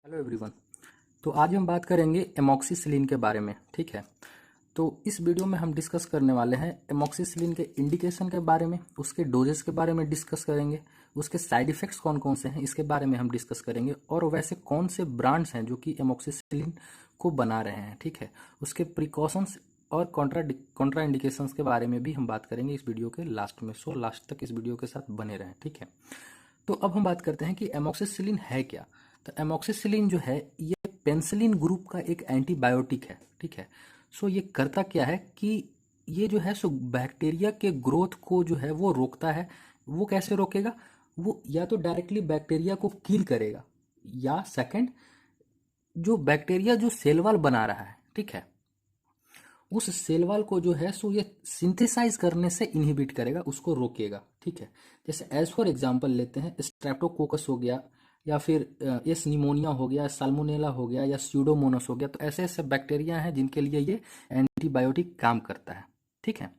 Hello everyone. तो आज हम बात करेंगे एमॉक्सिसिलिन के बारे में। ठीक है, तो इस वीडियो में हम डिस्कस करने वाले हैं एमॉक्सिसिलिन के इंडिकेशन के बारे में, उसके डोजेस के बारे में डिस्कस करेंगे, उसके साइड इफ़ेक्ट्स कौन कौन से हैं इसके बारे में हम डिस्कस करेंगे, और वैसे कौन से ब्रांड्स हैं जो कि एमॉक्सिसिलिन को बना रहे हैं। ठीक है, उसके प्रिकॉशंस और कॉन्ट्रा इंडिकेशंस के बारे में भी हम बात करेंगे इस वीडियो के लास्ट में। सो लास्ट तक इस वीडियो के साथ बने रहें। ठीक है, तो अब हम बात करते हैं कि एमॉक्सिसिलिन है क्या। तो एमॉक्सिसिलिन जो है ये पेनिसिलिन ग्रुप का एक एंटीबायोटिक है। ठीक है, सो ये करता क्या है कि ये जो है सो बैक्टीरिया के ग्रोथ को जो है वो रोकता है। वो कैसे रोकेगा? वो या तो डायरेक्टली बैक्टीरिया को किल करेगा, या सेकंड जो बैक्टीरिया जो सेल वॉल बना रहा है, ठीक है, उस सेल वॉल को जो है सो ये सिंथेसाइज करने से इनहिबिट करेगा, उसको रोकेगा। ठीक है, जैसे एज फॉर एग्जांपल लेते हैं स्ट्रेप्टोकोकस हो गया, या फिर एस निमोनिया हो गया, साल्मोनेला हो गया, या स्यूडोमोनास हो गया। तो ऐसे ऐसे बैक्टीरिया हैं जिनके लिए ये एंटीबायोटिक काम करता है। ठीक है,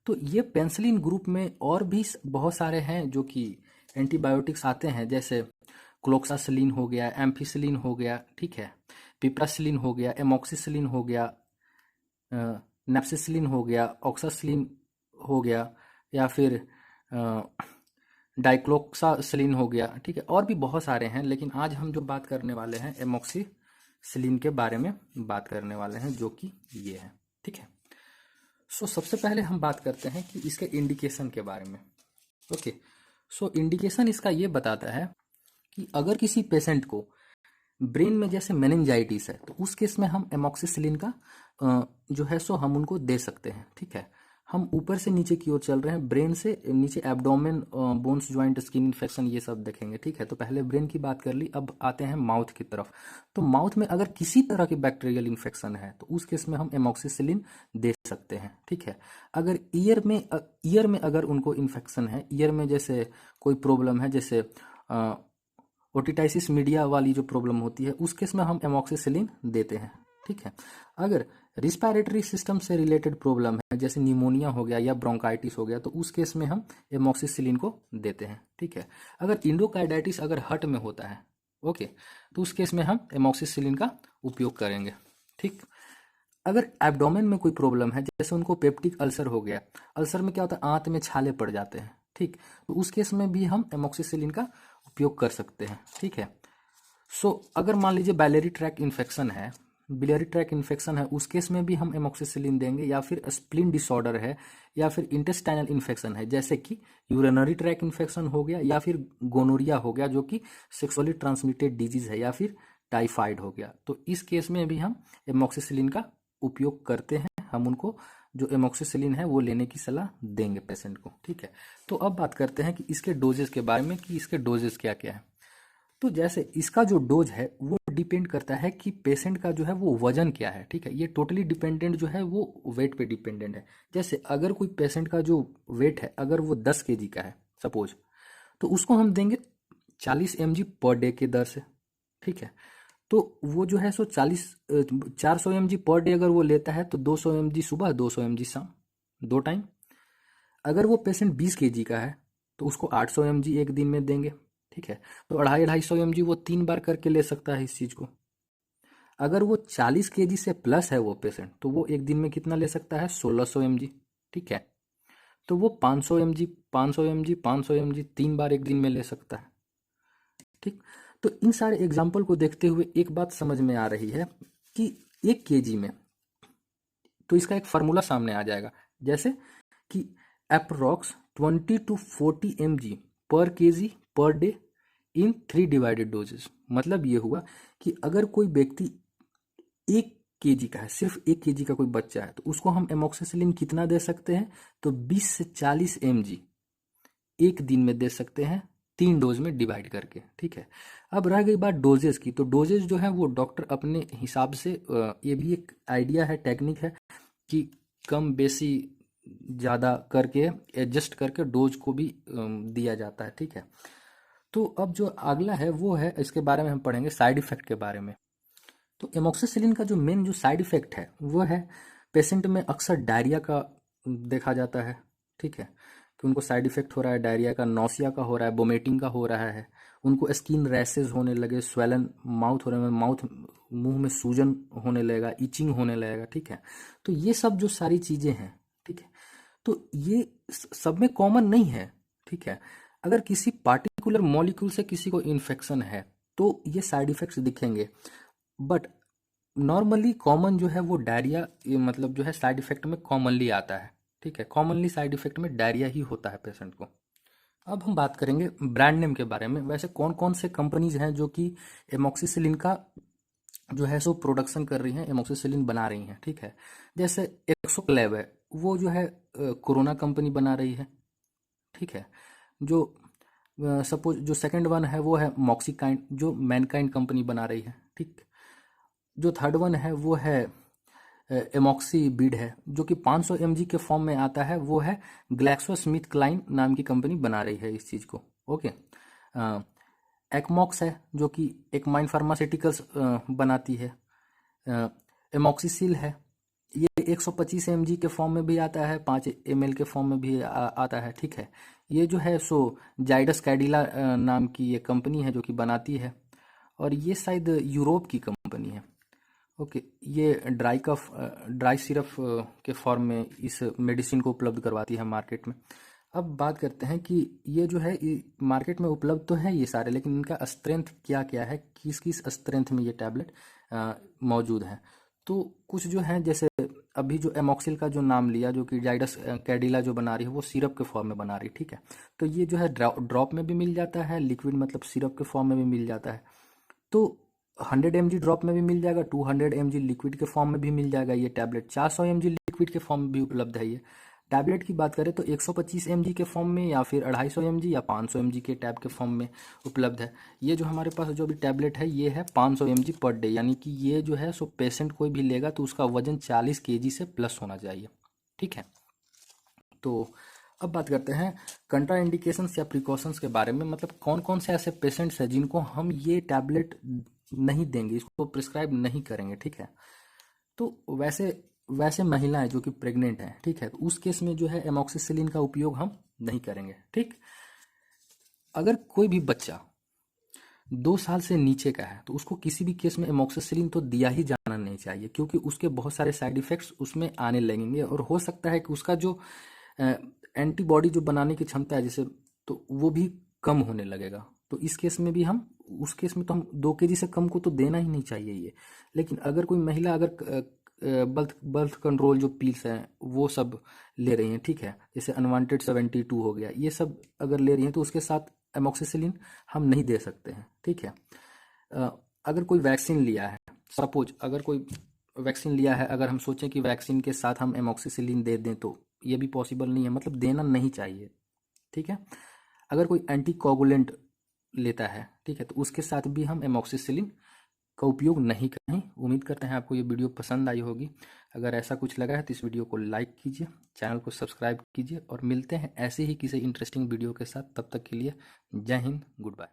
तो ये पेनिसिलिन ग्रुप में और भी बहुत सारे हैं जो कि एंटीबायोटिक्स आते हैं, जैसे क्लोक्सासिलिन हो गया, एम्फिसिलिन हो गया, ठीक है, पिप्रासिलिन हो गया, एमॉक्सिसिलिन हो गया, नेप्सिसिलिन हो गया, ऑक्सासिलिन हो गया, या फिर डाइक्लोक्सासिलिन हो गया। ठीक है, और भी बहुत सारे हैं, लेकिन आज हम जो बात करने वाले हैं एमॉक्सिसिलिन के बारे में बात करने वाले हैं, जो कि ये है। ठीक है, सो सबसे पहले हम बात करते हैं कि इसके इंडिकेशन के बारे में। ओके, सो इंडिकेशन इसका ये बताता है कि अगर किसी पेशेंट को ब्रेन में जैसे मेनिंजाइटिस है, तो उस केस में हम एमॉक्सिसिलिन का जो है सो हम उनको दे सकते हैं। ठीक है, हम ऊपर से नीचे की ओर चल रहे हैं, ब्रेन से नीचे abdomen, bones, joint, skin infection, ये सब देखेंगे। ठीक है, तो पहले ब्रेन की बात कर ली, अब आते हैं माउथ की तरफ। तो माउथ में अगर किसी तरह की बैक्टीरियल इन्फेक्शन है तो उस केस में हम एमॉक्सिसिलिन दे सकते हैं। ठीक है, अगर ईयर में अगर उनको इन्फेक्शन है, ईयर में जैसे कोई प्रॉब्लम है, जैसे ओटिटाइसिस मीडिया वाली जो प्रॉब्लम होती है, उस केस में हम एमॉक्सिसिलिन देते हैं। ठीक है, अगर रिस्पायरेटरी सिस्टम से रिलेटेड प्रॉब्लम है, जैसे निमोनिया हो गया या ब्रोंकाइटिस हो गया, तो उस केस में हम एमॉक्सिसिलिन को देते हैं। ठीक है, अगर इंडोकार्डाइटिस अगर हर्ट में होता है, ओके, तो उस केस में हम एमॉक्सिसिलिन का उपयोग करेंगे। ठीक, अगर एब्डोमेन में कोई प्रॉब्लम है, जैसे उनको पेप्टिक अल्सर हो गया, अल्सर में क्या होता है, आंत में छाले पड़ जाते हैं। ठीक, तो उस केस में भी हम एमॉक्सिसिलिन का उपयोग कर सकते हैं। ठीक है, सो अगर मान लीजिए बिलियरी ट्रैक इन्फेक्शन है, उस केस में भी हम एमॉक्सिसिलिन देंगे, या फिर स्प्लीन डिसऑर्डर है, या फिर इंटेस्टाइनल इन्फेक्शन है, जैसे कि यूरिनरी ट्रैक इन्फेक्शन हो गया, या फिर गोनोरिया हो गया जो कि सेक्सुअली ट्रांसमिटेड डिजीज है, या फिर टाइफाइड हो गया, तो इस केस में भी हम एमॉक्सिसिलिन का उपयोग करते हैं। हम उनको जो एमॉक्सिसिलिन है वो लेने की सलाह देंगे पेशेंट को। ठीक है, तो अब बात करते हैं कि इसके डोजेस के बारे में, कि इसके डोजेस क्या क्या है। तो जैसे इसका जो डोज है वो डिपेंड करता है कि पेशेंट का जो है वो वजन क्या है। ठीक है, ये टोटली डिपेंडेंट जो है वो वेट पे डिपेंडेंट है। जैसे अगर कोई पेशेंट का जो वेट है, अगर वो 10 kg का है सपोज, तो उसको हम देंगे 40 mg पर डे के दर से। ठीक है, तो वो जो है सो 400 mg पर डे अगर वो लेता है, तो 200 mg सुबह, 200 mg शाम, 2 टाइम। अगर वो पेशेंट 20 kg का है तो उसको 800 mg एक दिन में देंगे। ठीक है, तो 250-250 mg वो 3 बार करके ले सकता है इस चीज़ को। अगर वो 40 kg से प्लस है वो पेशेंट, तो वो एक दिन में कितना ले सकता है, 1600 mg। ठीक है, तो वो 500 mg, 500 mg, 500 mg 3 बार एक दिन में ले सकता है। ठीक, तो इन सारे एग्जाम्पल को देखते हुए एक बात समझ में आ रही है कि 1 kg में, तो इसका एक फार्मूला सामने आ जाएगा, जैसे कि अप्रोक्स 20 to 40 mg पर KG per day in 3 divided doses. मतलब ये हुआ कि अगर कोई व्यक्ति 1 kg का है, सिर्फ 1 kg का कोई बच्चा है, तो उसको हम एमॉक्सिसिलिन कितना दे सकते हैं, तो 20 से 40 mg एक दिन में दे सकते हैं, 3 डोज में डिवाइड करके। ठीक है, अब रह गई बात डोजेस की, तो डोजेस जो है वो डॉक्टर अपने हिसाब से, ये भी एक आइडिया है, टेक्निक है कि कम बेसी ज़्यादा करके एडजस्ट करके डोज को भी दिया जाता है। ठीक है, तो अब जो अगला है वो है, इसके बारे में हम पढ़ेंगे साइड इफेक्ट के बारे में। तो एमॉक्सिसिलिन का जो मेन जो साइड इफेक्ट है वो है, पेशेंट में अक्सर डायरिया का देखा जाता है। ठीक है, कि उनको साइड इफेक्ट हो रहा है डायरिया का, नौसिया का हो रहा है, वोमिटिंग का हो रहा है, उनको स्किन रैशेज होने लगे, स्वेलन माउथ होने में, माउथ मुंह में सूजन होने लगेगा, इचिंग होने लगेगा, ठीक है। तो ये सब जो सारी चीज़ें हैं, ठीक है, तो ये सब में कॉमन नहीं है, ठीक है। अगर किसी पार्टिकुलर मॉलिक्यूल से किसी को इन्फेक्शन है तो ये साइड इफेक्ट्स दिखेंगे, बट नॉर्मली कॉमन जो है वो डायरिया, ये मतलब जो है साइड इफेक्ट में कॉमनली आता है, ठीक है। कॉमनली साइड इफेक्ट में डायरिया ही होता है पेशेंट को। अब हम बात करेंगे ब्रांड नेम के बारे में। वैसे कौन कौन से कंपनीज हैं जो कि एमोक्सिसिलिन का जो है सो प्रोडक्शन कर रही हैं, एमोक्सिसिलिन बना रही हैं, ठीक है। जैसे एक्सोक्लेव है, वो जो है कोरोना कंपनी बना रही है, ठीक है। जो सपोज जो सेकंड वन है वो है मॉक्सिकाइंड, जो मैनकाइंड कंपनी बना रही है, ठीक। जो थर्ड वन है वो है एमॉक्सी बीड है, जो कि 500 mg के फॉर्म में आता है, वो है ग्लैक्सो स्मिथ क्लाइन नाम की कंपनी बना रही है इस चीज़ को, ओके। एक्मॉक्स है जो कि एक माइंड फार्मास्यूटिकल्स बनाती है। एमॉक्सीसिल है, ये 125 mg के फॉर्म में भी आता है, 5 ml के फॉर्म में भी आता है, ठीक है। ये जो है सो जाइडस कैडिला नाम की ये कंपनी है जो कि बनाती है, और ये शायद यूरोप की कंपनी है, ओके। ये ड्राई सिरप के फॉर्म में इस मेडिसिन को उपलब्ध करवाती है मार्केट में। अब बात करते हैं कि ये जो है मार्केट में उपलब्ध तो है ये सारे, लेकिन इनका स्ट्रेंथ क्या क्या है, किस किस स्ट्रेंथ में ये टैबलेट मौजूद हैं। तो कुछ जो हैं, जैसे अभी जो एमॉक्सिल का जो नाम लिया, जो कि जाइडस कैडिला जो बना रही है, वो सिरप के फॉर्म में बना रही है, ठीक है। तो ये जो है ड्रॉप में भी मिल जाता है, लिक्विड मतलब सिरप के फॉर्म में भी मिल जाता है। तो 100 mg ड्रॉप में भी मिल जाएगा, 200 mg लिक्विड के फॉर्म में भी मिल जाएगा ये टैबलेट, 400 mg लिक्विड के फॉर्म में भी उपलब्ध है ये टैबलेट। की बात करें तो 125 mg के फॉर्म में, या फिर 250 mg या 500 mg के टैब के फॉर्म में उपलब्ध है। ये जो हमारे पास जो भी टैबलेट है ये है 500 mg पर डे, यानी कि ये जो है सो पेशेंट कोई भी लेगा तो उसका वजन 40 kg से प्लस होना चाहिए, ठीक है। तो अब बात करते हैं कंट्रा इंडिकेशंस या प्रिकॉशंस के बारे में, मतलब कौन कौन से ऐसे पेशेंट्स हैं जिनको हम ये टैबलेट नहीं देंगे, इसको प्रिस्क्राइब नहीं करेंगे, ठीक है। तो वैसे वैसे महिलाएं जो कि प्रेग्नेंट हैं, ठीक है, तो उस केस में जो है एमॉक्सिसिलिन का उपयोग हम नहीं करेंगे, ठीक। अगर कोई भी बच्चा 2 साल से नीचे का है तो उसको किसी भी केस में एमॉक्सिसिलिन तो दिया ही जाना नहीं चाहिए, क्योंकि उसके बहुत सारे साइड इफेक्ट्स उसमें आने लगेंगे, और हो सकता है कि उसका जो एंटीबॉडी जो बनाने की क्षमता है जैसे, तो वो भी कम होने लगेगा। तो इस केस में भी हम, उस केस में तो हम 2 kg से कम को तो देना ही नहीं चाहिए ये। लेकिन अगर कोई महिला अगर बर्थ कंट्रोल जो पिल्स हैं वो सब ले रही हैं, ठीक है, जैसे अनवांटेड 72 हो गया, ये सब अगर ले रही हैं तो उसके साथ एमॉक्सिसिलिन हम नहीं दे सकते हैं, ठीक है। अगर कोई वैक्सीन लिया है, सपोज अगर कोई वैक्सीन लिया है, अगर हम सोचें कि वैक्सीन के साथ हम एमॉक्सिसिलिन दे दें तो ये भी पॉसिबल नहीं है, मतलब देना नहीं चाहिए, ठीक है। अगर कोई एंटी कोगुलेंट लेता है, ठीक है, तो उसके साथ भी हम एमॉक्सिसिलिन का उपयोग नहीं करें। उम्मीद करते हैं आपको ये वीडियो पसंद आई होगी। अगर ऐसा कुछ लगा है तो इस वीडियो को लाइक कीजिए, चैनल को सब्सक्राइब कीजिए, और मिलते हैं ऐसे ही किसी इंटरेस्टिंग वीडियो के साथ। तब तक के लिए जय हिंद, गुड बाय।